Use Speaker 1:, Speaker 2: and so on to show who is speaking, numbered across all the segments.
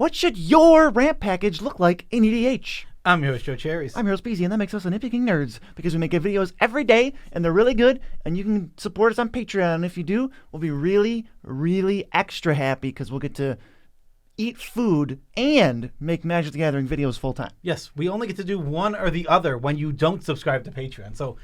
Speaker 1: What should your ramp package look like in EDH?
Speaker 2: I'm your host, Joe Cherries.
Speaker 1: I'm Heroes Beezy, and that makes us the Nitpicking Nerds because we make videos every day, and they're really good, and you can support us on Patreon. And if you do, we'll be really, really extra happy because we'll get to eat food and make Magic the Gathering videos full time.
Speaker 2: Yes, we only get to do one or the other when you don't subscribe to Patreon. So,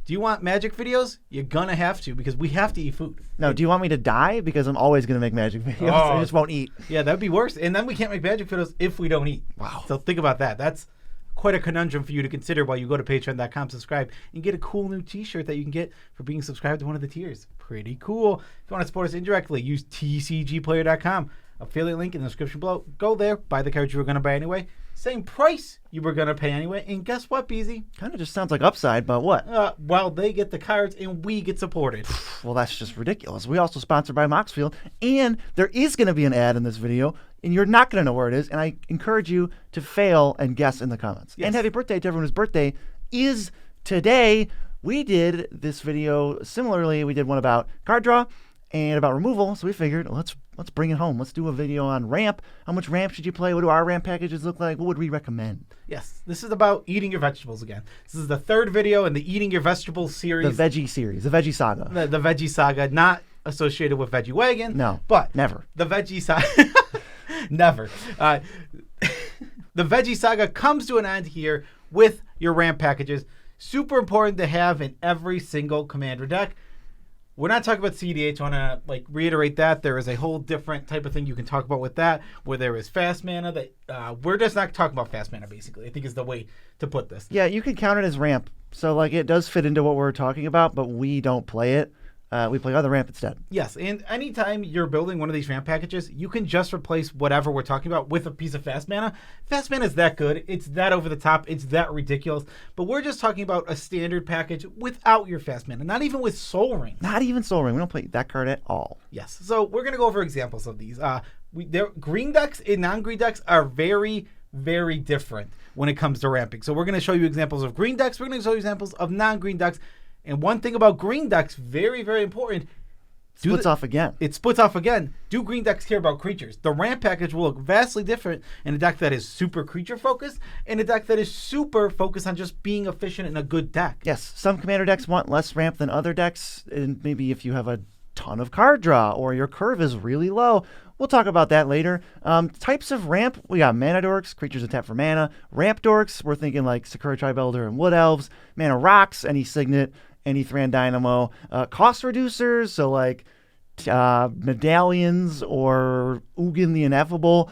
Speaker 2: do you want Magic videos? You're going to have to because we have to eat food.
Speaker 1: No, do you want me to die? Because I'm always going to make Magic videos. I just won't eat.
Speaker 2: Yeah, that'd be worse. And then we can't make Magic videos if we don't eat.
Speaker 1: Wow.
Speaker 2: So think about that. That's quite a conundrum for you to consider while you go to patreon.com, subscribe, and get a cool new t-shirt that you can get for being subscribed to one of the tiers. Pretty cool. If you want to support us indirectly, use tcgplayer.com. Affiliate link in the description below. Go there, buy the cards you were going to buy anyway. Same price you were going to pay anyway. And guess what, Beezy?
Speaker 1: Kind of just sounds like upside, but what?
Speaker 2: Well, they get the cards and we get supported.
Speaker 1: Well, that's just ridiculous. We also sponsored by Moxfield, and there is going to be an ad in this video, and you're not going to know where it is, and I encourage you to fail and guess in the comments.
Speaker 2: Yes.
Speaker 1: And happy birthday to everyone whose birthday is today. We did this video similarly. We did one about card draw and about removal, so we figured let's bring it home. Let's do a video on ramp. How much ramp should you play? What do our ramp packages look like? What would we recommend?
Speaker 2: Yes, this is about eating your vegetables again. This is the third video in the Eating Your Vegetables series.
Speaker 1: The Veggie series, the Veggie Saga.
Speaker 2: The Veggie Saga, not associated with Veggie Wagon.
Speaker 1: No,
Speaker 2: but
Speaker 1: never.
Speaker 2: The Veggie Saga, never. The Veggie Saga comes to an end here with your ramp packages. Super important to have in every single Commander deck. We're not talking about CDH. I want to reiterate that there is a whole different type of thing you can talk about with that, where there is fast mana. That we're just not talking about fast mana. Basically, I think is the way to put this.
Speaker 1: Yeah, you can count it as ramp. So it does fit into what we're talking about, but we don't play it. We play other ramp instead.
Speaker 2: Yes, and anytime you're building one of these ramp packages, you can just replace whatever we're talking about with a piece of fast mana. Fast mana is that good. It's that over the top. It's that ridiculous. But we're just talking about a standard package without your fast mana, not even with Soul Ring.
Speaker 1: Not even Soul Ring. We don't play that card at all.
Speaker 2: Yes, so we're going to go over examples of these. Green decks and non-green decks are very, very different when it comes to ramping. So we're going to show you examples of green decks. We're going to show you examples of non-green decks. And one thing about green decks, very, very important.
Speaker 1: Splits off again.
Speaker 2: It splits off again. Do green decks care about creatures? The ramp package will look vastly different in a deck that is super creature focused and a deck that is super focused on just being efficient in a good deck.
Speaker 1: Yes, some Commander decks want less ramp than other decks. And maybe if you have a ton of card draw or your curve is really low. We'll talk about that later. Types of ramp, we got mana dorks, creatures that tap for mana. Ramp dorks, we're thinking like Sakura Tribe Elder and Wood Elves. Mana rocks, any Signet, any Thran Dynamo. Cost reducers, so like Medallions or Ugin the Ineffable.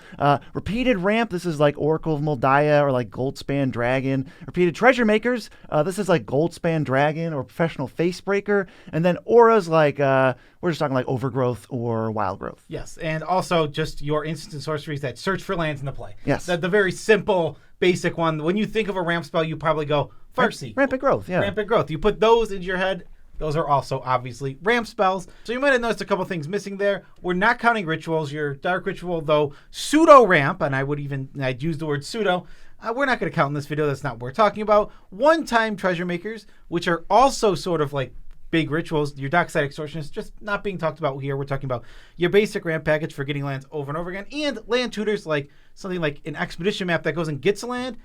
Speaker 1: Repeated ramp, this is like Oracle of Moldiah or like Goldspan Dragon. Repeated treasure makers, this is like Goldspan Dragon or Professional Facebreaker. And then auras like, we're just talking like Overgrowth or Wild Growth.
Speaker 2: Yes, and also just your instant sorceries that search for lands in the play.
Speaker 1: Yes.
Speaker 2: The very simple, basic one. When you think of a ramp spell, you probably go Farseek.
Speaker 1: Rampant Growth, yeah.
Speaker 2: Rampant Growth. You put those into your head. Those are also obviously ramp spells. So you might have noticed a couple things missing there. We're not counting rituals. Your Dark Ritual, though, pseudo ramp, and I'd use the word pseudo. We're not going to count in this video. That's not what we're talking about. One-time treasure makers, which are also sort of like big rituals. Your Dockside Extortionist, just not being talked about here. We're talking about your basic ramp package for getting lands over and over again. And land tutors, like something like an expedition map that goes and gets a land,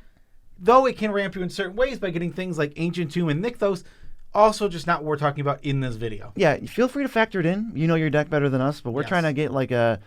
Speaker 2: though it can ramp you in certain ways by getting things like Ancient Tomb and Nykthos. Also, just not what we're talking about in this video.
Speaker 1: Yeah, feel free to factor it in. You know your deck better than us, but we're trying to get like a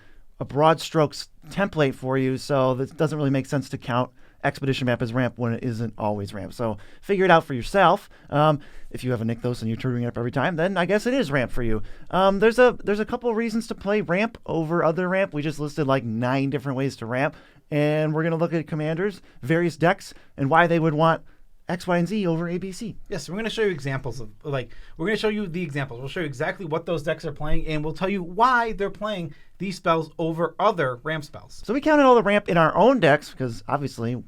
Speaker 1: broad strokes template for you, so that doesn't really make sense to count Expedition Map as ramp when it isn't always ramp. So figure it out for yourself. If you have a Nykthos and you're tutoring it up every time, then I guess it is ramp for you. There's a couple of reasons to play ramp over other ramp. We just listed like 9 different ways to ramp, and we're going to look at commanders, various decks, and why they would want X, Y, and Z over ABC.
Speaker 2: Yes, we're going to show you examples of, we're going to show you the examples. We'll show you exactly what those decks are playing, and we'll tell you why they're playing these spells over other ramp spells.
Speaker 1: So we counted all the ramp in our own decks, because obviously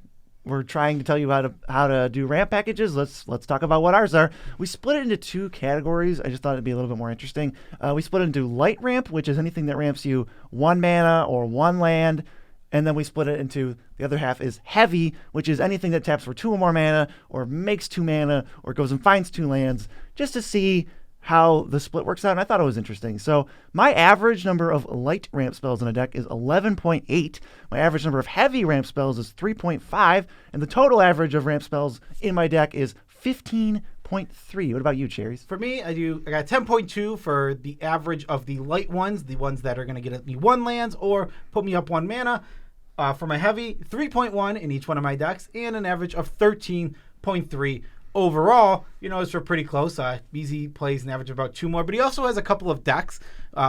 Speaker 1: we're trying to tell you how to do ramp packages. Let's talk about what ours are. We split it into 2 categories. I just thought it'd be a little bit more interesting. We split it into light ramp, which is anything that ramps you 1 mana or 1 land. And then we split it into the other half is heavy, which is anything that taps for 2 or more mana or makes 2 mana or goes and finds 2 lands, just to see how the split works out, and I thought it was interesting. So my average number of light ramp spells in a deck is 11.8. My average number of heavy ramp spells is 3.5, and the total average of ramp spells in my deck is 15.3. What about you, Cherries?
Speaker 2: For me, I got 10.2 for the average of the light ones, the ones that are going to get me 1 lands or put me up 1 mana. For my heavy, 3.1 in each one of my decks, and an average of 13.3 overall. It's pretty close. BZ plays an average of about 2 more, but he also has a couple of decks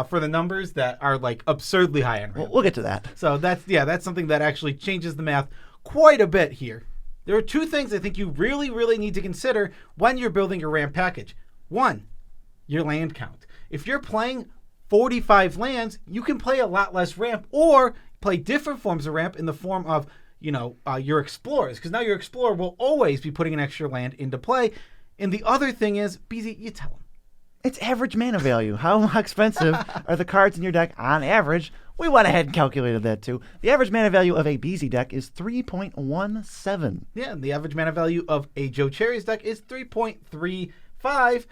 Speaker 2: for the numbers that are like absurdly high on ramp.
Speaker 1: We'll get to that.
Speaker 2: So that's something that actually changes the math quite a bit here. There are 2 things I think you really, really need to consider when you're building your ramp package. 1, your land count. If you're playing 45 lands, you can play a lot less ramp or play different forms of ramp in the form of your explorers, because now your explorer will always be putting an extra land into play. And the other thing is, BZ, you tell them.
Speaker 1: It's average mana value. How expensive are the cards in your deck on average? We went ahead and calculated that too. The average mana value of a BZ deck is 3.17.
Speaker 2: Yeah, and the average mana value of a Joe Cherry's deck is 3.35.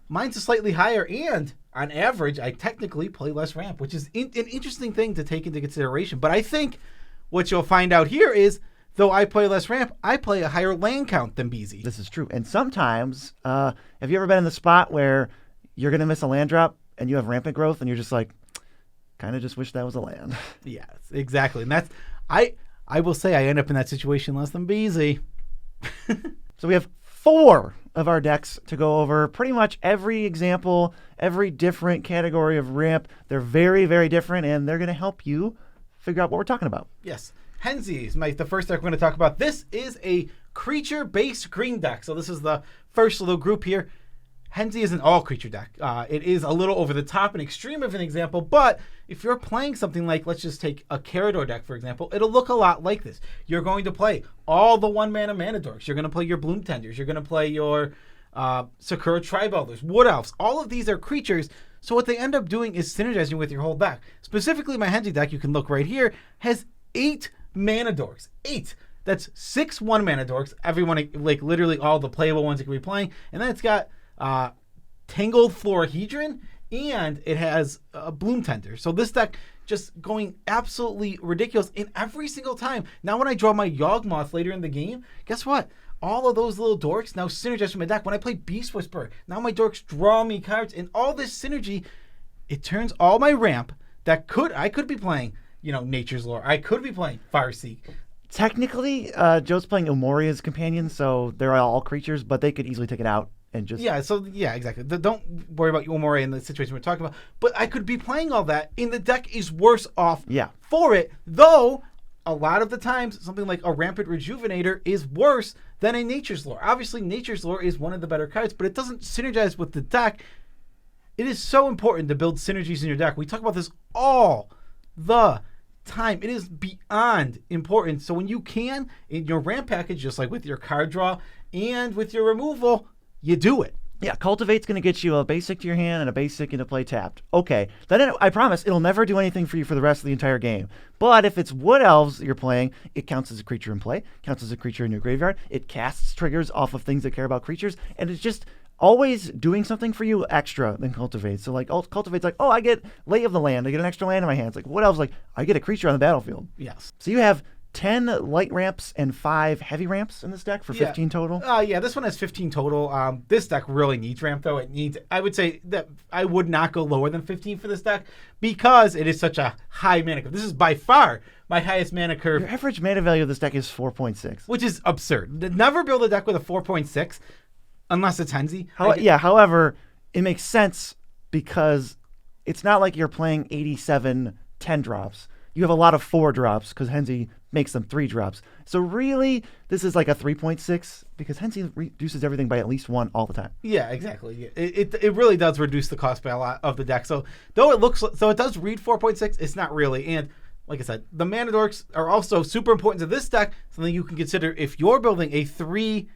Speaker 2: Mine's a slightly higher, and on average, I technically play less ramp, which is an interesting thing to take into consideration. But I think what you'll find out here is, though I play less ramp, I play a higher land count than BZ.
Speaker 1: This is true. And sometimes, have you ever been in the spot where you're going to miss a land drop and you have rampant growth and you're just like, kind of just wish that was a land?
Speaker 2: Yes, exactly. And that's, I will say I end up in that situation less than BZ.
Speaker 1: So we have 4 of our decks to go over. Pretty much every example, every different category of ramp. They're very, very different, and they're going to help you figure out what we're talking about.
Speaker 2: Yes. Henzi is the first deck we're going to talk about. This is a creature-based green deck. So this is the first little group here. Henzi is an all-creature deck. It is a little over the top, an extreme of an example, but if you're playing something like, let's just take a Carador deck, for example, it'll look a lot like this. You're going to play all the 1-mana mana dorks. You're going to play your Bloom Tenders. You're going to play your Sakura Tribe Elders, Wood Elves. All of these are creatures, so what they end up doing is synergizing with your whole deck. Specifically, my Henzi deck, you can look right here, has 8 mana dorks. 8. That's 6 1-mana dorks. Everyone, like literally all the playable ones it can be playing. And then it's got Tangled Florahedron, and it has a Bloom Tender. So this deck just going absolutely ridiculous in every single time. Now when I draw my Yawgmoth later in the game, guess what? All of those little dorks now synergize with my deck. When I play Beast Whisperer, now my dorks draw me cards, and all this synergy, it turns all my ramp that I could be playing, Nature's Lore. I could be playing Fireseek.
Speaker 1: Technically, Joe's playing Umoria's companion, so they're all creatures, but they could easily take it out and just...
Speaker 2: Yeah, exactly. Don't worry about Umoria in the situation we're talking about. But I could be playing all that, and the deck is worse off for it, though a lot of the times something like a Rampant Rejuvenator is worse than a Nature's Lore. Obviously, Nature's Lore is one of the better cards, but it doesn't synergize with the deck. It is so important to build synergies in your deck. We talk about this all the time. It is beyond important. So when you can, in your ramp package, just like with your card draw and with your removal, you do it.
Speaker 1: Yeah, Cultivate's going to get you a basic to your hand and a basic into play tapped. Okay, then I promise it'll never do anything for you for the rest of the entire game. But if it's Wood Elves you're playing, it counts as a creature in play, counts as a creature in your graveyard. It casts triggers off of things that care about creatures, and it's just always doing something for you extra than Cultivate. So like Cultivate's like, oh, I get Lay of the Land, I get an extra land in my hands. Like Wood Elves like, I get a creature on the battlefield.
Speaker 2: Yes.
Speaker 1: So you have 10 light ramps and 5 heavy ramps in this deck for 15 total?
Speaker 2: This one has 15 total. This deck really needs ramp, though. I would say that I would not go lower than 15 for this deck because it is such a high mana curve. This is by far my highest mana curve.
Speaker 1: Your average mana value of this deck is 4.6.
Speaker 2: Which is absurd. Never build a deck with a 4.6 unless it's Henzi.
Speaker 1: However, it makes sense because it's not like you're playing 87 10 drops. You have a lot of 4 drops because Henzi makes them 3 drops. So really, this is like a 3.6 because Hensi reduces everything by at least 1 all the time.
Speaker 2: Yeah, exactly. It really does reduce the cost by a lot of the deck. So though it does read 4.6, it's not really. And like I said, the mana dorks are also super important to this deck. Something you can consider if you're building a 3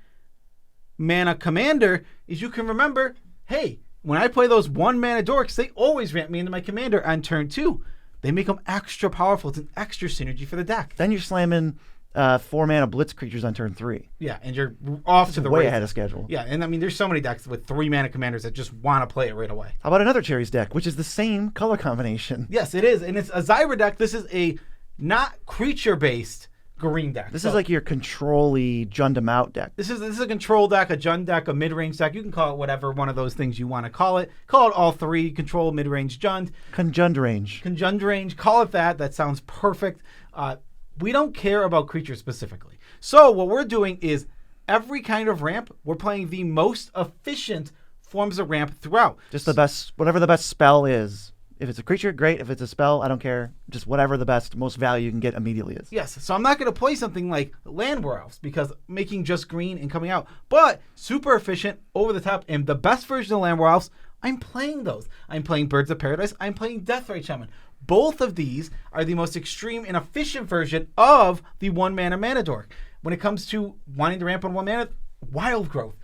Speaker 2: mana commander is you can remember, hey, when I play those 1 mana dorks, they always ramp me into my commander on turn 2. They make them extra powerful. It's an extra synergy for the deck.
Speaker 1: Then you're slamming 4-mana blitz creatures on turn 3.
Speaker 2: Yeah, and you're off to the
Speaker 1: Way
Speaker 2: races.
Speaker 1: ahead of schedule.
Speaker 2: Yeah, and I mean, there's so many decks with 3-mana commanders that just want to play it right away.
Speaker 1: How about another Cherries deck, which is the same color combination?
Speaker 2: Yes, it is, and it's a Zyra deck. This is a not creature-based green deck.
Speaker 1: This is like your control-y Jund out deck.
Speaker 2: This is a control deck, a Jund deck, a mid-range deck. You can call it whatever one of those things you want to call it. Call it all three: control, mid-range, Jund.
Speaker 1: Conjund range.
Speaker 2: Conjund range. Call it that. That sounds perfect. We don't care about creatures specifically. So what we're doing is every kind of ramp, we're playing the most efficient forms of ramp throughout.
Speaker 1: Just the best, whatever the best spell is. If it's a creature, great. If it's a spell, I don't care. Just whatever the best, most value you can get immediately is.
Speaker 2: Yes, so I'm not going to play something like Land Elves because making just green and coming out. But super efficient, over the top, and the best version of Land Elves, I'm playing those. I'm playing Birds of Paradise. I'm playing Deathrite Shaman. Both of these are the most extreme and efficient version of the 1-mana mana dork. When it comes to wanting to ramp on 1 mana, Wild Growth.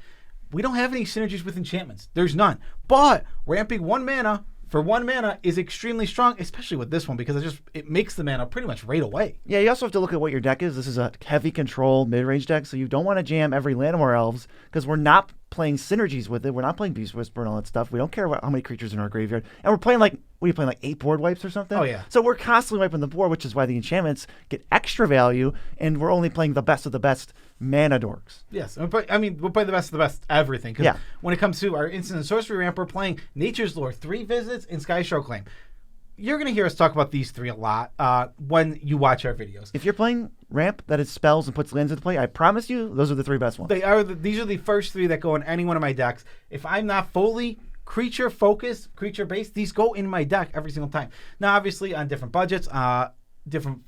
Speaker 2: We don't have any synergies with enchantments. There's none. But ramping 1 mana for 1 mana is extremely strong, especially with this one, because it makes the mana pretty much right away.
Speaker 1: Yeah, you also have to look at what your deck is. This is a heavy control mid-range deck, so you don't want to jam every Llanowar Elves because we're not playing synergies with it. We're not playing Beast Whisper and all that stuff. We don't care about how many creatures in our graveyard. And we're playing what are you playing, like 8 board wipes or something?
Speaker 2: Oh, yeah.
Speaker 1: So we're constantly wiping the board, which is why the enchantments get extra value, and we're only playing the best of the best mana dorks.
Speaker 2: Yes, I mean, we'll play the best of the best everything. Because when it comes to our instant and sorcery ramp, we're playing Nature's Lore, 3 Visits, and Skyshroud Claim. You're going to hear us talk about these 3 a lot when you watch our videos.
Speaker 1: If you're playing ramp that is spells and puts lands into play, I promise you, those are the 3 best ones.
Speaker 2: These are the first 3 that go in any one of my decks. If I'm not fully creature focused, creature based, these go in my deck every single time. Now, obviously, on different budgets, different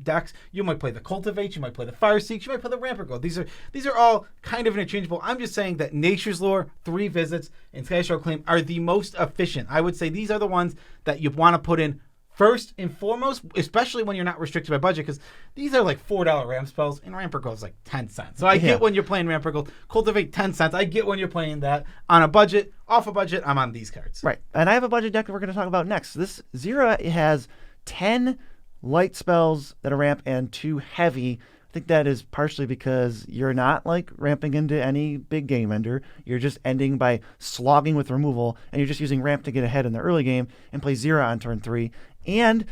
Speaker 2: decks, you might play the Cultivate, you might play the Fireseek, you might play the Rampart Gold. These are all kind of interchangeable. I'm just saying that Nature's Lore, 3 Visits, and Skyshroud Claim are the most efficient. I would say these are the ones that you want to put in first and foremost, especially when you're not restricted by budget, because these are like $4 ramp spells, and Rampart Gold is like 10 cents. So I get when you're playing Rampart Gold. Cultivate, 10 cents. I get when you're playing that. On a budget, off a budget, I'm on these cards.
Speaker 1: Right. And I have a budget deck that we're going to talk about next. This Zira has 10 light spells that are ramp and 2 heavy. I think that is partially because you're not like ramping into any big game ender. You're just ending by slogging with removal, and you're just using ramp to get ahead in the early game and play Zira on turn 3. And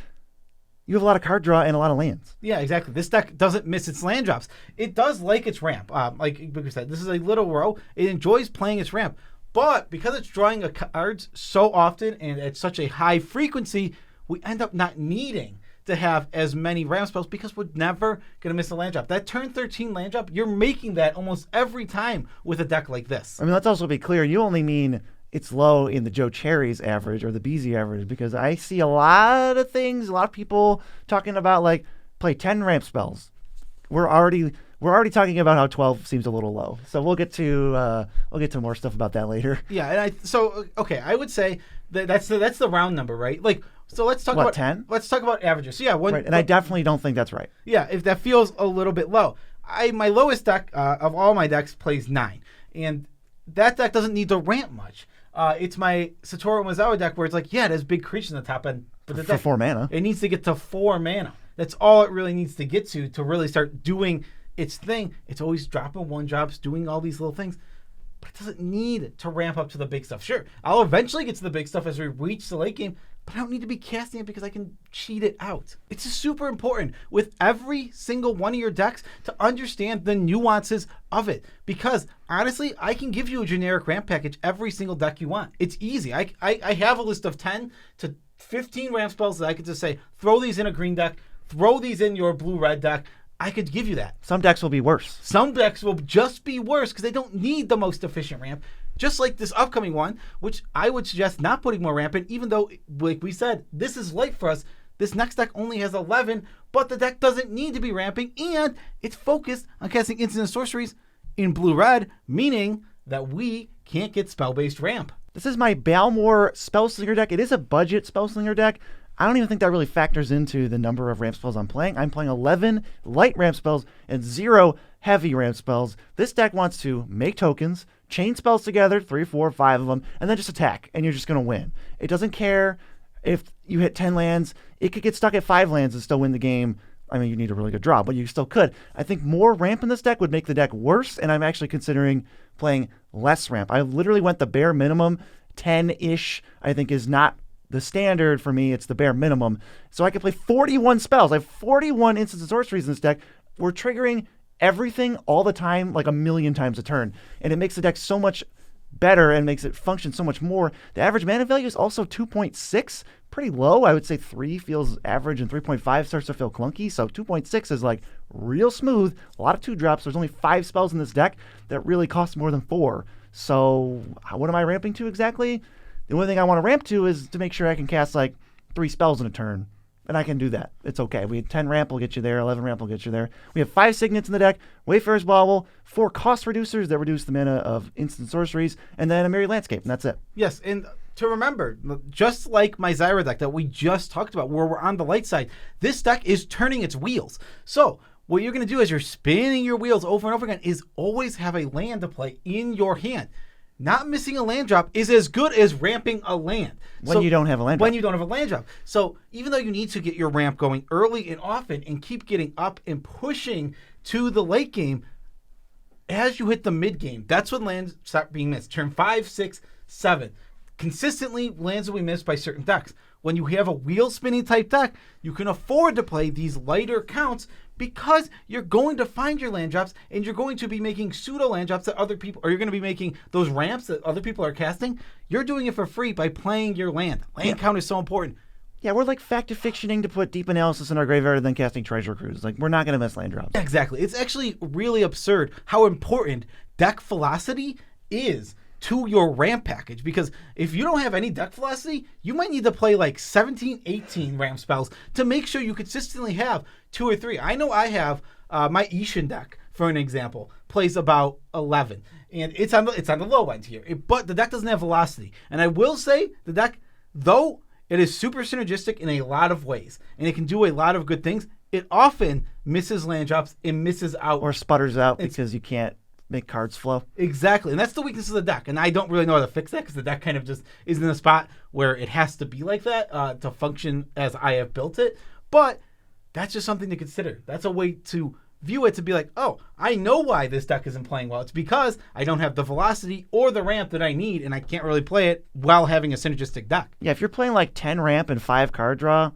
Speaker 1: you have a lot of card draw and a lot of lands.
Speaker 2: Yeah, exactly. This deck doesn't miss its land drops. It does like its ramp. Like we said, this is a little row. It enjoys playing its ramp. But because it's drawing cards so often and at such a high frequency, we end up not needing to have as many ramp spells because we're never going to miss a land drop. That turn 13 land drop, you're making that almost every time with a deck like this.
Speaker 1: I mean, let's also be clear. You only mean it's low in the Joe Cherry's average or the BZ average, because I see a lot of things, a lot of people talking about like play 10 ramp spells. We're already talking about how 12 seems a little low. So we'll get to more stuff about that later.
Speaker 2: Yeah, and I would say that's the round number, right? Like, so let's talk about
Speaker 1: 10.
Speaker 2: Let's talk about averages. So yeah,
Speaker 1: right, and I definitely don't think that's right.
Speaker 2: Yeah, if that feels a little bit low, my lowest deck of all my decks plays 9, and that deck doesn't need to ramp much. It's my Satoru Mizawa deck where it's like, yeah, it has big creatures in the top end, but the deck,
Speaker 1: for 4 mana,
Speaker 2: it needs to get to 4 mana. That's all it really needs to get to really start doing its thing. It's always dropping 1-drops, doing all these little things, but it doesn't need to ramp up to the big stuff. Sure, I'll eventually get to the big stuff as we reach the late game, but I don't need to be casting it because I can cheat it out. It's super important with every single one of your decks to understand the nuances of it, because honestly, I can give you a generic ramp package every single deck you want. It's easy. I have a list of 10 to 15 ramp spells that I could just say, throw these in a green deck, throw these in your blue-red deck. I could give you that.
Speaker 1: Some decks will be worse.
Speaker 2: Some decks will just be worse because they don't need the most efficient ramp. Just like this upcoming one, which I would suggest not putting more ramp in, even though, like we said, this is light for us. This next deck only has 11, but the deck doesn't need to be ramping, and it's focused on casting instant and sorceries in blue-red, meaning that we can't get spell-based ramp.
Speaker 1: This is my Balmor Spellslinger deck. It is a budget Spellslinger deck. I don't even think that really factors into the number of ramp spells I'm playing. I'm playing 11 light ramp spells and 0 heavy ramp spells. This deck wants to make tokens, chain spells together, 3, 4, 5 of them, and then just attack, and you're just going to win. It doesn't care if you hit 10 lands. It could get stuck at 5 lands and still win the game. I mean, you need a really good draw, but you still could. I think more ramp in this deck would make the deck worse, and I'm actually considering playing less ramp. I literally went the bare minimum. 10-ish, I think, is not the standard for me. It's the bare minimum. So I can play 41 spells. I have 41 instants and sorceries in this deck. We're triggering everything all the time, like a million times a turn. And it makes the deck so much better and makes it function so much more. The average mana value is also 2.6, pretty low. I would say 3 feels average and 3.5 starts to feel clunky. So 2.6 is like real smooth. A lot of 2-drops. There's only 5 spells in this deck that really cost more than 4. So what am I ramping to exactly? The only thing I want to ramp to is to make sure I can cast like 3 spells in a turn. And I can do that. It's okay. We had 10 ramp will get you there. 11 ramp will get you there. We have 5 signets in the deck. Wayfarer's Bauble, 4 cost reducers that reduce the mana of instant sorceries, and then a Merry Landscape, and that's it.
Speaker 2: Yes, and to remember, just like my Zyra deck that we just talked about, where we're on the light side, this deck is turning its wheels. So what you're going to do as you're spinning your wheels over and over again is always have a land to play in your hand. Not missing a land drop is as good as ramping a land.
Speaker 1: When you don't have a land drop.
Speaker 2: When you don't have a land drop. So even though you need to get your ramp going early and often and keep getting up and pushing to the late game, as you hit the mid game, that's when lands start being missed. Turn 5, 6, 7. Consistently, lands will be missed by certain decks. When you have a wheel spinning type deck, you can afford to play these lighter counts because you're going to find your land drops and you're going to be making pseudo land drops that other people, or you're going to be making those ramps that other people are casting. You're doing it for free by playing your land. Land count is so important.
Speaker 1: Yeah, we're like fact of fictioning to put deep analysis in our graveyard and then casting Treasure Cruise. Like, we're not going to miss land drops.
Speaker 2: Exactly. It's actually really absurd how important deck velocity is to your ramp package, because if you don't have any deck velocity, you might need to play like 17, 18 ramp spells to make sure you consistently have 2 or 3. I know I have my Ishin deck, for an example, plays about 11, and it's on the low end here, but the deck doesn't have velocity. And I will say the deck, though it is super synergistic in a lot of ways, and it can do a lot of good things, it often misses land drops and misses out.
Speaker 1: Or sputters out because you can't make cards flow.
Speaker 2: Exactly. And that's the weakness of the deck. And I don't really know how to fix that because the deck kind of just is in a spot where it has to be like that to function as I have built it. But that's just something to consider. That's a way to view it, to be like, oh, I know why this deck isn't playing well. It's because I don't have the velocity or the ramp that I need, and I can't really play it while having a synergistic deck.
Speaker 1: Yeah, if you're playing like 10 ramp and 5 card draw,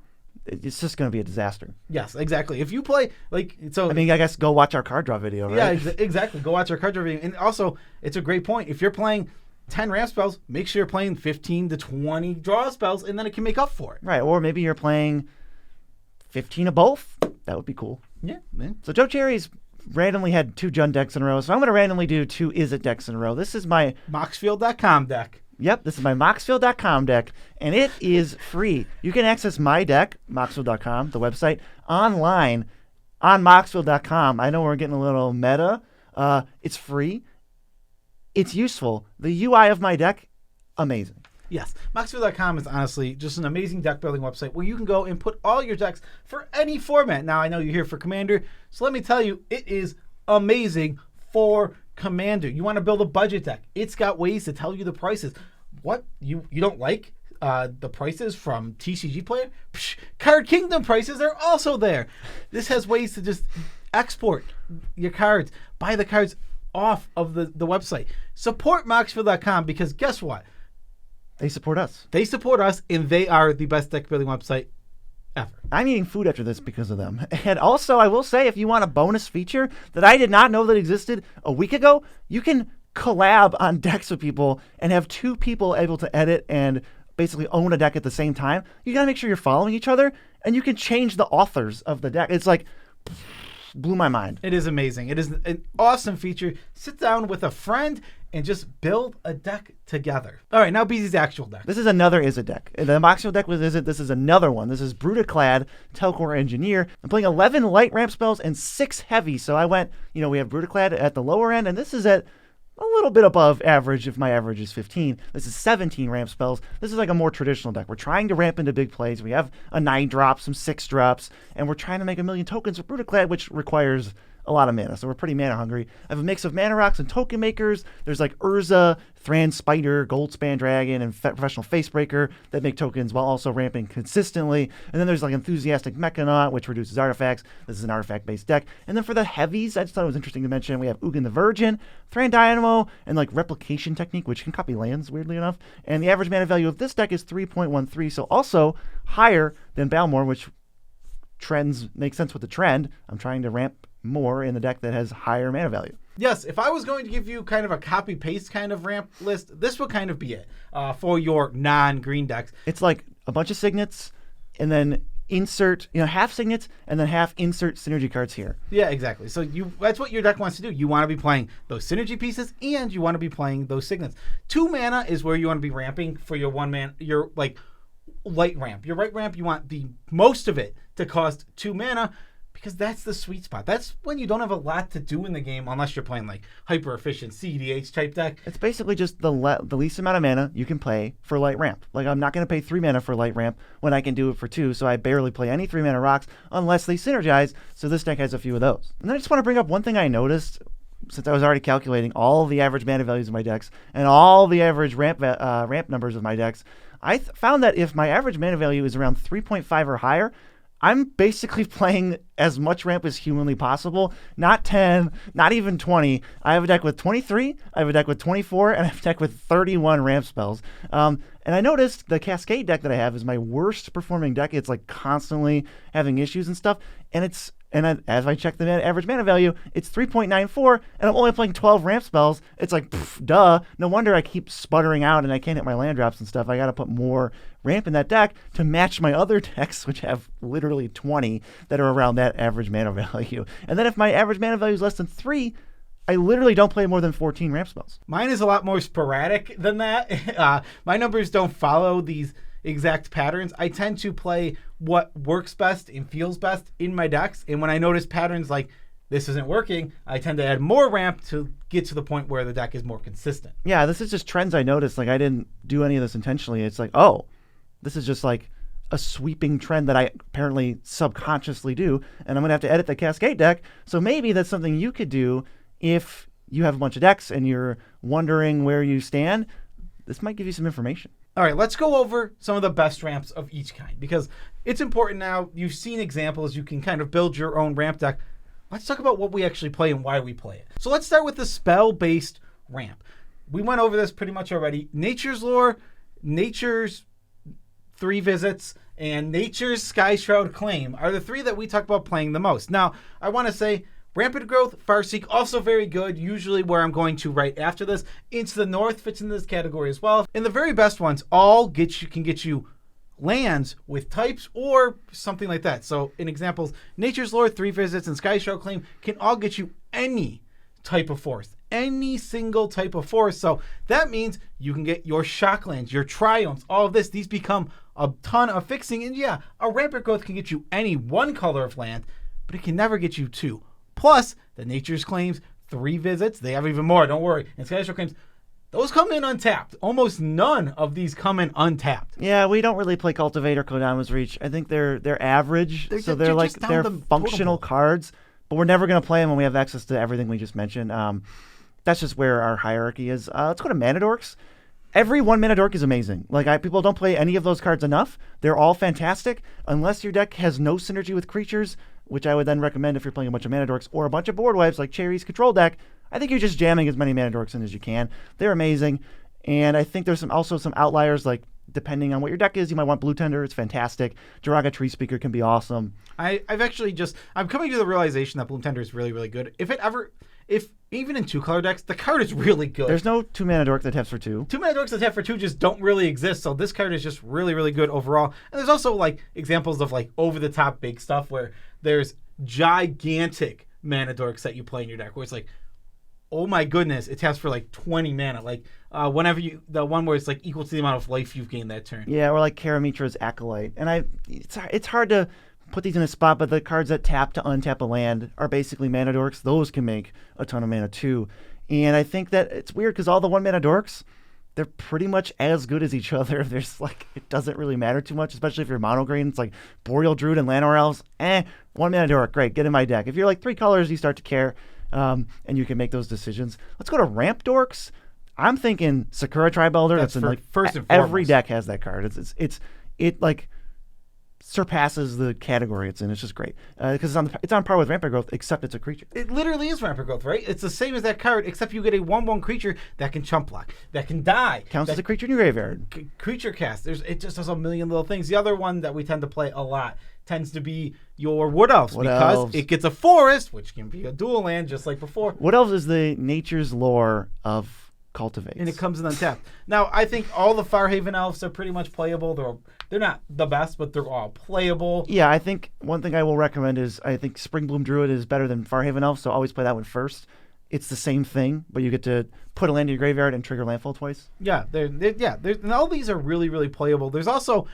Speaker 1: it's just going to be a disaster.
Speaker 2: Yes, exactly. If you play, like, so...
Speaker 1: I mean, I guess go watch our card draw video, right?
Speaker 2: Yeah, exactly. Go watch our card draw video. And also, it's a great point. If you're playing 10 ramp spells, make sure you're playing 15 to 20 draw spells, and then it can make up for it.
Speaker 1: Right, or maybe you're playing 15 of both. That would be cool.
Speaker 2: Yeah, man.
Speaker 1: So Joe Cherry's randomly had 2 Jund decks in a row, so I'm going to randomly do 2 Izzet decks in a row. This is my...
Speaker 2: Moxfield.com deck.
Speaker 1: Yep, this is my Moxfield.com deck, and it is free. You can access my deck, Moxfield.com, the website, online on Moxfield.com. I know we're getting a little meta. It's free. It's useful. The UI of my deck, amazing.
Speaker 2: Yes, Moxfield.com is honestly just an amazing deck building website where you can go and put all your decks for any format. Now, I know you're here for Commander, so let me tell you, it is amazing for Commander. You want to build a budget deck. It's got ways to tell you the prices. What? You don't like the prices from TCG Player? Psh, Card Kingdom prices are also there. This has ways to just export your cards, buy the cards off of the website. Support Moxfield.com because guess what?
Speaker 1: They support us.
Speaker 2: They support us, and they are the best deck building website ever.
Speaker 1: I'm eating food after this because of them. And also, I will say, if you want a bonus feature that I did not know that existed a week ago, you can collab on decks with people and have 2 people able to edit and basically own a deck at the same time. You got to make sure you're following each other, and you can change the authors of the deck. It's like... blew my mind.
Speaker 2: It is amazing. It is an awesome feature. Sit down with a friend and just build a deck together. All right, now BZ's actual deck.
Speaker 1: This is another Izzet deck. The Moxfield deck was Izzet. This is another one. This is Brutaclad, Telcor Engineer. I'm playing 11 light ramp spells and 6 heavy. So I went, we have Brutaclad at the lower end, and this is at a little bit above average if my average is 15. This is 17 ramp spells. This is like a more traditional deck. We're trying to ramp into big plays. We have a 9 drop, some 6 drops, and we're trying to make a million tokens with Brutaclad, which requires a lot of mana, so we're pretty mana hungry. I have a mix of mana rocks and token makers. There's like Urza, Thran Spider, Goldspan Dragon, and Professional Facebreaker that make tokens while also ramping consistently. And then there's like Enthusiastic Mechanaut, which reduces artifacts. This is an artifact-based deck. And then for the heavies, I just thought it was interesting to mention, we have Ugin the Virgin, Thran Dynamo, and like Replication Technique, which can copy lands, weirdly enough. And the average mana value of this deck is 3.13, so also higher than Balmor, which trends make sense with the trend. I'm trying to ramp more in the deck that has higher mana value.
Speaker 2: Yes, if I was going to give you kind of a copy-paste kind of ramp list, this would kind of be it for your non-green decks.
Speaker 1: It's like a bunch of signets and then insert, half signets and then half insert synergy cards here.
Speaker 2: Yeah, exactly. So that's what your deck wants to do. You want to be playing those synergy pieces and you want to be playing those signets. 2 mana is where you want to be ramping for your 1 mana, your like light ramp. Your right ramp, you want the most of it to cost 2 mana because that's the sweet spot. That's when you don't have a lot to do in the game unless you're playing like hyper efficient EDH type deck.
Speaker 1: It's basically just the least amount of mana you can play for light ramp. Like I'm not going to pay 3 mana for light ramp when I can do it for 2, so I barely play any 3 mana rocks unless they synergize, so this deck has a few of those. And then I just want to bring up one thing I noticed since I was already calculating all the average mana values of my decks and all the average ramp numbers of my decks. I found that if my average mana value is around 3.5 or higher, I'm basically playing as much ramp as humanly possible. Not 10, not even 20. I have a deck with 23, I have a deck with 24, and I have a deck with 31 ramp spells. And I noticed the Cascade deck that I have is my worst performing deck. It's like constantly having issues and stuff. As I check the average mana value, it's 3.94, and I'm only playing 12 ramp spells. It's like, duh. No wonder I keep sputtering out and I can't hit my land drops and stuff. I got to put more ramp in that deck to match my other decks, which have literally 20 that are around that average mana value. And then if my average mana value is less than 3, I literally don't play more than 14 ramp spells.
Speaker 2: Mine is a lot more sporadic than that. My numbers don't follow these exact patterns. I tend to play what works best and feels best in my decks. And when I notice patterns like this isn't working, I tend to add more ramp to get to the point where the deck is more consistent.
Speaker 1: Yeah, this is just trends I noticed. Like I didn't do any of this intentionally. It's like, oh, this is just like a sweeping trend that I apparently subconsciously do. And I'm going to have to edit the Cascade deck. So maybe that's something you could do if you have a bunch of decks and you're wondering where you stand. This might give you some information.
Speaker 2: All right, let's go over some of the best ramps of each kind because it's important now. You've seen examples. You can kind of build your own ramp deck. Let's talk about what we actually play and why we play it. So let's start with the spell-based ramp. We went over this pretty much already. Nature's Lore, Nature's 3 Visits, and Nature's Skyshroud Claim are the 3 that we talk about playing the most. Now, I want to say Rampant Growth, Farseek, also very good, usually where I'm going to right after this. Into the North fits in this category as well. And the very best ones all can get you lands with types or something like that. So in examples, Nature's Lore, 3 Visits, and Skyshroud Claim can all get you any type of forest. Any single type of forest. So that means you can get your Shocklands, your Triumphs, all of this. These become a ton of fixing. And yeah, a Rampant Growth can get you any 1 color of land, but it can never get you 2. Plus, the Nature's Claims, 3 Visits, they have even more, don't worry. And Skyshroud Claims, those come in untapped. Almost none of these come in untapped.
Speaker 1: Yeah, we don't really play Cultivate or Kodama's Reach. I think they're average, they're functional cards, but we're never going to play them when we have access to everything we just mentioned. That's just where our hierarchy is. Let's go to Mana Dorks. Every 1 mana dork is amazing. People don't play any of those cards enough. They're all fantastic. Unless your deck has no synergy with creatures, which I would then recommend if you're playing a bunch of mana dorks or a bunch of board wipes like Cherry's control deck, I think you're just jamming as many mana dorks in as you can. They're amazing. And I think there's also some outliers, like depending on what your deck is, you might want Blue Tender. It's fantastic. Jiraga Tree Speaker can be awesome.
Speaker 2: I'm coming to the realization that Blue Tender is really, really good. If even in 2-color decks, the card is really good.
Speaker 1: There's no 2 mana dork that taps for 2.
Speaker 2: 2 mana dorks that tap for 2 just don't really exist. So this card is just really, really good overall. And there's also examples of over the top big stuff where there's gigantic mana dorks that you play in your deck where it's oh my goodness, it taps for 20 mana. Whenever the one where it's equal to the amount of life you've gained that turn.
Speaker 1: Yeah, or Karamitra's Acolyte. And it's hard to put these in a spot, but the cards that tap to untap a land are basically mana dorks. Those can make a ton of mana too. And I think that it's weird because all the 1 mana dorks, they're pretty much as good as each other. There's like, it doesn't really matter too much, especially if you're mono green. It's like Boreal Druid and Llanowar Elves. 1 mana Dork, great, get in my deck. If you're like 3 colors, you start to care, and you can make those decisions. Let's go to ramp dorks. I'm thinking Sakura Tribe Elder. That's in like
Speaker 2: first and
Speaker 1: every
Speaker 2: foremost.
Speaker 1: deck has that card. It like surpasses the category it's in. It's just great because it's on par with Rampant Growth, except it's a creature.
Speaker 2: It literally is Rampant Growth, right? It's the same as that card, except you get a 1/1 creature that can chump block, that can die,
Speaker 1: Counts as a creature in your graveyard.
Speaker 2: Creature cast. It just does a million little things. The other one that we tend to play a lot tends to be your Wood Elves because it gets a forest, which can be a dual land just like before.
Speaker 1: Wood Elves is the nature's lore of Cultivates.
Speaker 2: And it comes in untapped. Now, I think all the Farhaven Elves are pretty much playable. They're not the best, but they're all playable.
Speaker 1: Yeah, I think one thing I will recommend is I think Springbloom Druid is better than Farhaven Elf, so always play that one first. It's the same thing, but you get to put a land in your graveyard and trigger landfall twice.
Speaker 2: Yeah, and all these are really, really playable. There's also,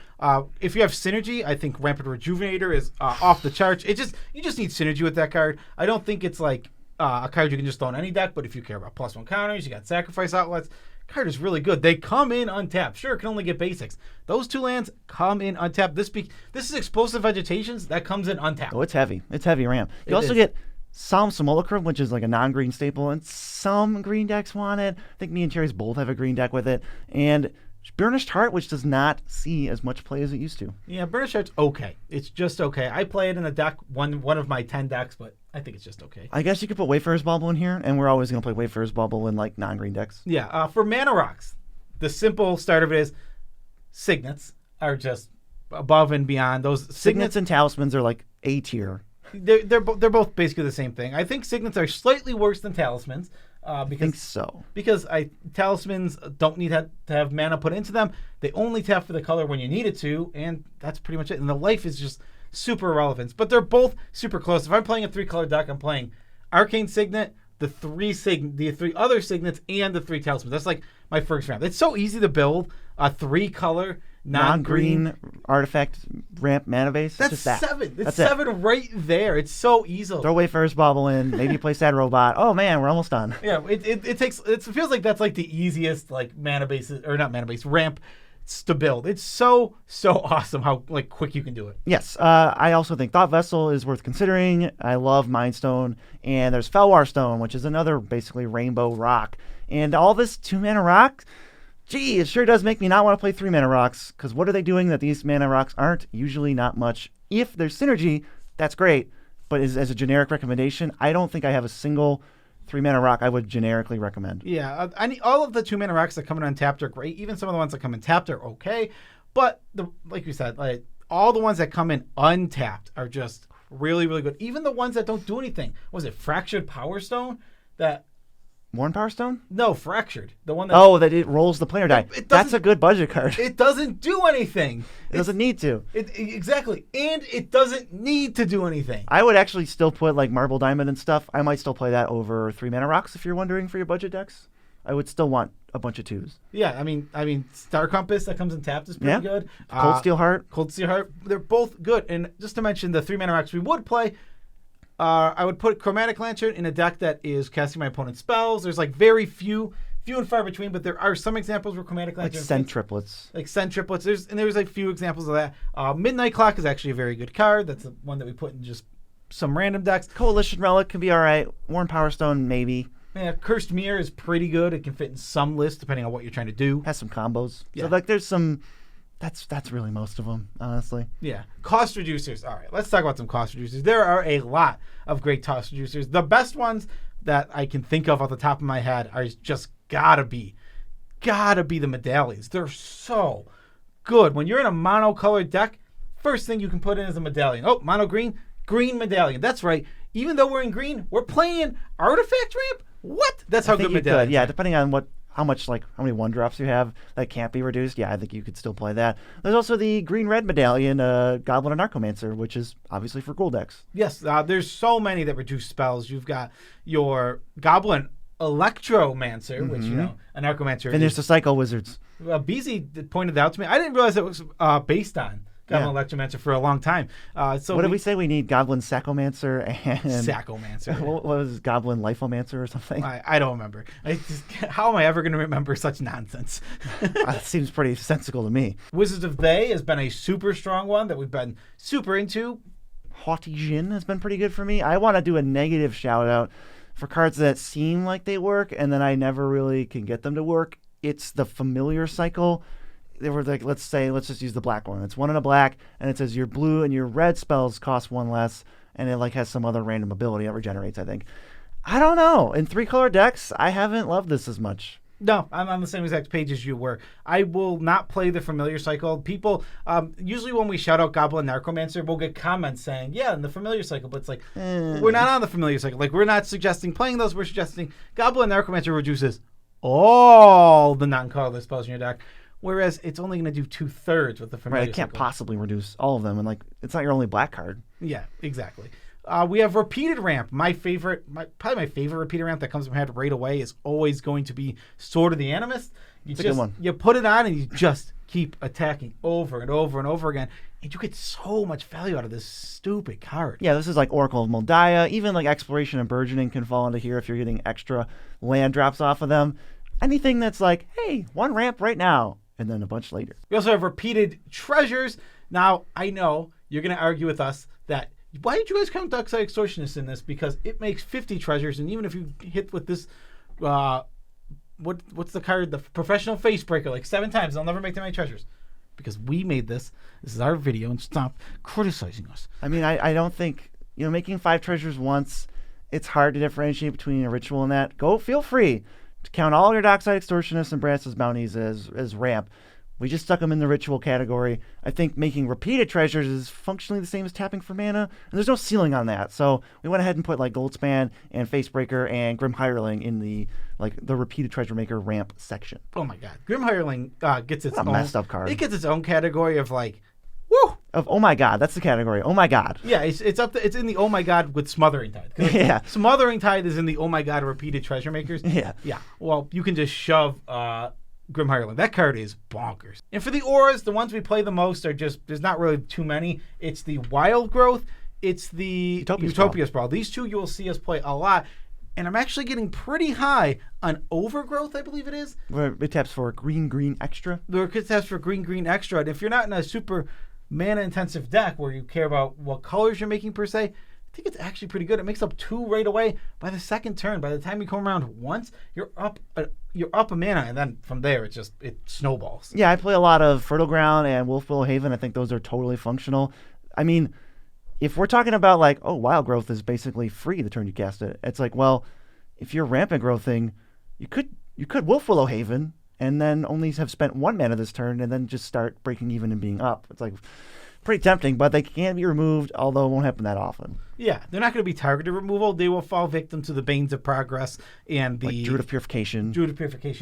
Speaker 2: if you have Synergy, I think Rampant Rejuvenator is off the charts. You just need Synergy with that card. I don't think it's like a card you can just throw in any deck, but if you care about +1 counters, you got Sacrifice Outlets. Card is really good. They come in untapped. Sure, it can only get basics. Those 2 lands come in untapped. This is Explosive Vegetations. That comes in untapped.
Speaker 1: Oh, it's heavy. It's heavy ramp. You also get Solemn Simulacrum, which is like a non-green staple, and some green decks want it. I think me and Cherries both have a green deck with it. And Burnished Heart, which does not see as much play as it used to.
Speaker 2: Yeah, Burnished Heart's okay. It's just okay. I play it in a deck, one of my 10 decks, but I think it's just okay.
Speaker 1: I guess you could put Wayfarer's Bauble in here, and we're always going to play Wayfarer's Bauble in like non-green decks.
Speaker 2: Yeah, for Mana Rocks, the simple start of it is Signets are just above and beyond. Those
Speaker 1: Signets and Talismans are like A tier.
Speaker 2: They're both basically the same thing. I think Signets are slightly worse than Talismans.
Speaker 1: I think so.
Speaker 2: Because Talismans don't need to have mana put into them. They only tap for the color when you need it to, and that's pretty much it. And the life is just super irrelevant. But they're both super close. If I'm playing a 3-color deck, I'm playing Arcane Signet, the 3 other Signets, and the 3 Talismans. That's like my first round. It's so easy to build a 3-color non-green
Speaker 1: artifact ramp mana base.
Speaker 2: That's
Speaker 1: just
Speaker 2: 7. It's 7 right there. It's so easy.
Speaker 1: Throw Wayfarer's Bauble in. Maybe play Sad Robot. Oh man, we're almost done.
Speaker 2: Yeah, it feels like that's like the easiest like mana base, or not mana base, ramp to build. It's so awesome how like quick you can do it.
Speaker 1: Yes, I also think Thought Vessel is worth considering. I love Mind Stone, and there's Felwar Stone, which is another basically rainbow rock, and all this 2-mana rock. Gee, it sure does make me not want to play 3-mana rocks, because what are they doing that these mana rocks aren't? Usually not much. If there's synergy, that's great, but as a generic recommendation, I don't think I have a single 3-mana rock I would generically recommend.
Speaker 2: Yeah, all of the 2-mana rocks that come in untapped are great. Even some of the ones that come in tapped are okay, but like you said, like all the ones that come in untapped are just really, really good. Even the ones that don't do anything. What was it, Fractured Power Stone?
Speaker 1: Worn Power Stone?
Speaker 2: No, Fractured. The one that
Speaker 1: it rolls the planar die. That's a good budget card.
Speaker 2: It doesn't do anything.
Speaker 1: It doesn't need to.
Speaker 2: Exactly. And it doesn't need to do anything.
Speaker 1: I would actually still put like Marble Diamond and stuff. I might still play that over 3-mana rocks if you're wondering for your budget decks. I would still want a bunch of 2s.
Speaker 2: Yeah, I mean Star Compass that comes in tapped is pretty good.
Speaker 1: Cold Steel Heart.
Speaker 2: They're both good. And just to mention the 3-mana rocks we would play, I would put Chromatic Lantern in a deck that is casting my opponent's spells. There's like very few and far between, but there are some examples where Chromatic Lantern...
Speaker 1: Like Send Triplets.
Speaker 2: There's like few examples of that. Midnight Clock is actually a very good card. That's the one that we put in just some random decks.
Speaker 1: Coalition Relic can be all right. Worn Power Stone, maybe.
Speaker 2: Yeah, Cursed Mirror is pretty good. It can fit in some lists depending on what you're trying to do.
Speaker 1: Has some combos.
Speaker 2: Yeah.
Speaker 1: So like there's some... That's really most of them, honestly.
Speaker 2: Yeah. Cost reducers. All right, let's talk about some cost reducers. There are a lot of great cost reducers. The best ones that I can think of off the top of my head are just gotta be the medallions. They're so good. When you're in a monocolored deck, first thing you can put in is a medallion. Oh, mono green medallion. That's right. Even though we're in green, we're playing artifact ramp. What? That's how good medallions.
Speaker 1: Yeah, depending on how many 1-drops you have that can't be reduced. Yeah, I think you could still play that. There's also the green-red medallion, Goblin and Narcomancer, which is obviously for ghoul decks.
Speaker 2: Yes, there's so many that reduce spells. You've got your Goblin Electromancer, which, a Narcomancer.
Speaker 1: And there's the Psycho Wizards.
Speaker 2: BZ pointed out to me. I didn't realize it was based on Goblin Electromancer for a long time. So
Speaker 1: what did we say? We need Goblin Saccomancer and
Speaker 2: Saccomancer.
Speaker 1: what was it, Goblin Lifomancer or something?
Speaker 2: I don't remember. How am I ever going to remember such nonsense?
Speaker 1: That seems pretty sensible to me.
Speaker 2: Wizards of They has been a super strong one that we've been super into.
Speaker 1: Haughty Jin has been pretty good for me. I want to do a negative shout out for cards that seem like they work and then I never really can get them to work. It's the Familiar Cycle. They were like, let's just use the black one. It's 1 and a black, and it says your blue and your red spells cost 1 less, and it like has some other random ability that regenerates, I think. I don't know. In 3-color decks, I haven't loved this as much.
Speaker 2: No, I'm on the same exact page as you were. I will not play the Familiar Cycle. People, usually when we shout out Goblin Necromancer, we'll get comments saying, yeah, in the Familiar Cycle, but it's like, we're not on the Familiar Cycle. Like, we're not suggesting playing those. We're suggesting Goblin Necromancer reduces all the non-colorless spells in your deck, whereas it's only going to do 2/3 with the Familiar
Speaker 1: Right, it can't
Speaker 2: Cycle.
Speaker 1: possibly reduce all of them, and like it's not your only black card.
Speaker 2: Yeah, exactly. We have Repeated Ramp. Probably my favorite Repeated Ramp that comes from head right away is always going to be Sword of the Animist.
Speaker 1: It's a good one.
Speaker 2: You put it on and you just keep attacking over and over and over again, and you get so much value out of this stupid card.
Speaker 1: Yeah, this is like Oracle of Moldiah. Even like Exploration and Burgeoning can fall into here if you're getting extra land drops off of them. Anything that's like, hey, 1 ramp right now, and then a bunch later.
Speaker 2: We also have Repeated Treasures. Now, I know you're going to argue with us that, why did you guys count Darkside Extortionist in this? Because it makes 50 treasures, and even if you hit with this, what's the card? The Professional Facebreaker, like 7 times, they'll never make that many treasures. Because we made this. This is our video, and stop criticizing us.
Speaker 1: I mean, I don't think, making 5 treasures once, it's hard to differentiate between a ritual and that. Feel free to count all your Dockside Extortionists and Brass's bounties as ramp. We just stuck them in the ritual category. I think making repeated treasures is functionally the same as tapping for mana, and there's no ceiling on that. So we went ahead and put like Goldspan and Facebreaker and Grim Hireling in the repeated treasure maker ramp section.
Speaker 2: Oh my god, Grim Hireling gets its own
Speaker 1: messed up card.
Speaker 2: It gets its own category of like, woo.
Speaker 1: Of oh my god, that's the category. Oh my god.
Speaker 2: Yeah, it's in the oh my god with Smothering Tide.
Speaker 1: Yeah,
Speaker 2: Smothering Tide is in the oh my god repeated treasure makers.
Speaker 1: Yeah.
Speaker 2: Well, you can just shove Grim Hireling. That card is bonkers. And for the auras, the ones we play the most are just, there's not really too many. It's the Wild Growth. It's the Utopia Sprawl. These two you will see us play a lot. And I'm actually getting pretty high on Overgrowth, I believe it is.
Speaker 1: Where it taps for green extra.
Speaker 2: It taps for green extra. And if you're not in a super mana-intensive deck where you care about what colors you're making per se, I think it's actually pretty good. It makes up 2 right away. By the second turn, by the time you come around once, you're up a mana, and then from there it snowballs.
Speaker 1: Yeah, I play a lot of Fertile Ground and Wolfwillow Haven. I think those are totally functional. I mean, if we're talking about like, Wild Growth is basically free the turn you cast it. It's like, well, if you're Rampant Growthing, you could Wolfwillow Haven and then only have spent 1 mana this turn and then just start breaking even and being up. It's like pretty tempting, but they can be removed, although it won't happen that often.
Speaker 2: Yeah, they're not going to be targeted removal. They will fall victim to the Banes of Progress and the
Speaker 1: like Druid of Purification.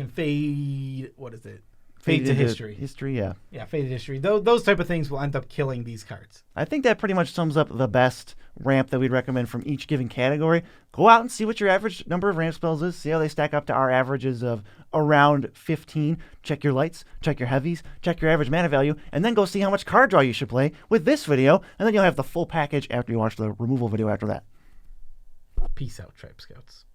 Speaker 2: Fade. What is it? Fade to History.
Speaker 1: History, yeah.
Speaker 2: Yeah, Fade to History. Those type of things will end up killing these cards.
Speaker 1: I think that pretty much sums up the best ramp that we'd recommend from each given category. Go out and see what your average number of ramp spells is. See how they stack up to our averages of around 15. Check your lights, check your heavies, check your average mana value, and then go see how much card draw you should play with this video, and then you'll have the full package after you watch the removal video after that.
Speaker 2: Peace out, Tribe Scouts.